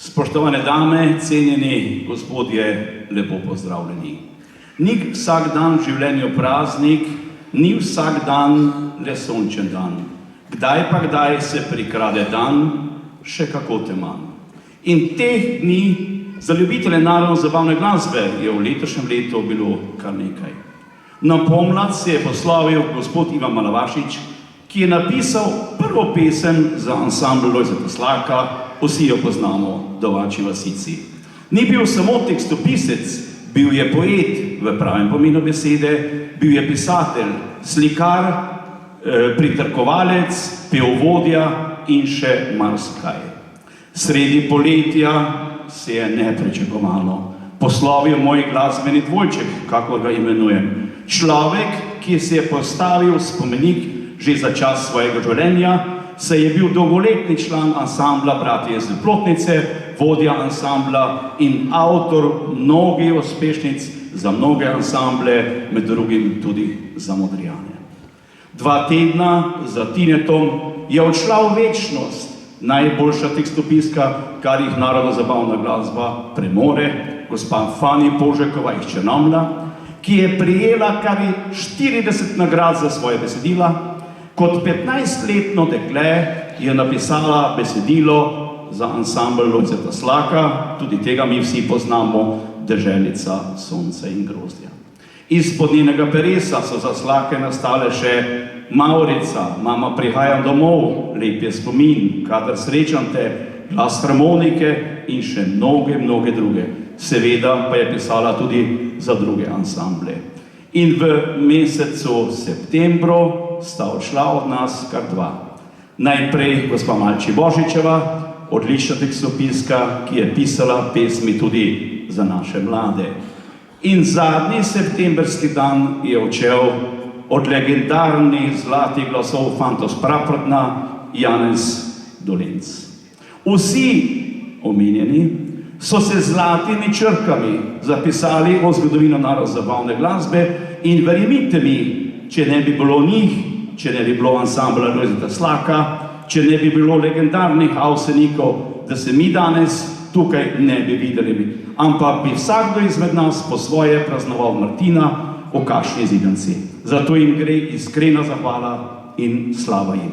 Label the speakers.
Speaker 1: Spoštovane dame, cenjeni gospodje, lepo pozdravljeni. Ni vsak dan v življenju praznik, ni vsak dan le sončen dan. Kdaj pa kdaj se prikrade dan, še kako teman. In teh dni za ljubitelje narodno-zabavne glasbe je v letošnjem letu bilo kar nekaj. Na pomlad se je poslovil gospod Ivan Malavašič, ki je napisal prvo pesem za ansambl Lojzeta Slaka, vsi jo poznamo, Domači vasici. Ni bil samo tekstopisec, bil je poet v pravem pomenu besede, bil je pisatelj, slikar, pritrkovalec, pevovodja in še marsikaj. Sredi poletja se je nepričakovano poslovil moj glasbeni dvojček, kakor ga imenujem. Človek, ki se je postavil spomenik že za čas svojega življenja, se je bil dolgoletni član ansambla Bratje iz Plotnice, vodja ansambla in avtor mnogih uspešnic za mnoge ansamble, med drugim tudi za Modrijane. 2 tedna za Tinetom je odšla v večnost najboljša tekstopiska, kar jih narodno-zabavna glasba premore, gospa Fani Požekova iz Črnomlja, ki je prijela kar 40 nagrad za svoje besedila. Kot 15-letno dekle je napisala besedilo za ansambl Lojzeta Slaka, tudi tega mi vsi poznamo, Deželica sonca in grozdja. Izpod njenega peresa so za Slake nastale še Maurica, Mama prihajam domov, Lep je spomin, Kadar srečam te, Glas harmonike in še mnoge druge. Seveda pa je pisala tudi za druge ansamble. In v mesecu septembru sta odšla od nas kar 2. Najprej gospa Malči Božičeva, odlična tekstopiska, ki je pisala pesmi tudi za naše mlade. In zadnji septembrski dan je odšel od legendarnih zlatih glasov Fantos Praprotna Janez Dolenc. Vsi omenjeni so se zlatimi črkami zapisali o zgodovino narodno-zabavne glasbe in verjemite mi, če ne bi bilo njih, če ne bi bilo ansambla Lojzeta Slaka, če ne bi bilo legendarnih avsenikov, da se mi danes tukaj ne bi videli, ampak bi vsakdo izmed nas po svoje praznoval Martina v kakšni zidanci. Zato jim gre iskrena zahvala in slava jim.